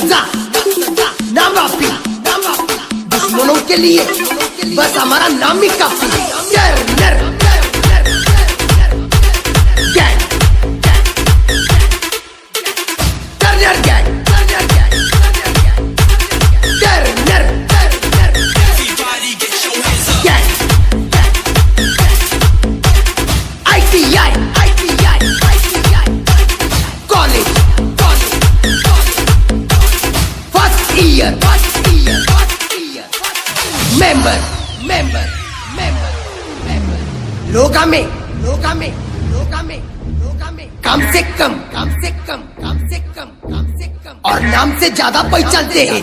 सजा नाम काफी, दुश्मनों के लिए बस हमारा नाम ही काफी। Turner gang, Turner gang, Turner gang, ITI college first year member लोगा में कम से कम और नाम से ज्यादा पहचानते हैं।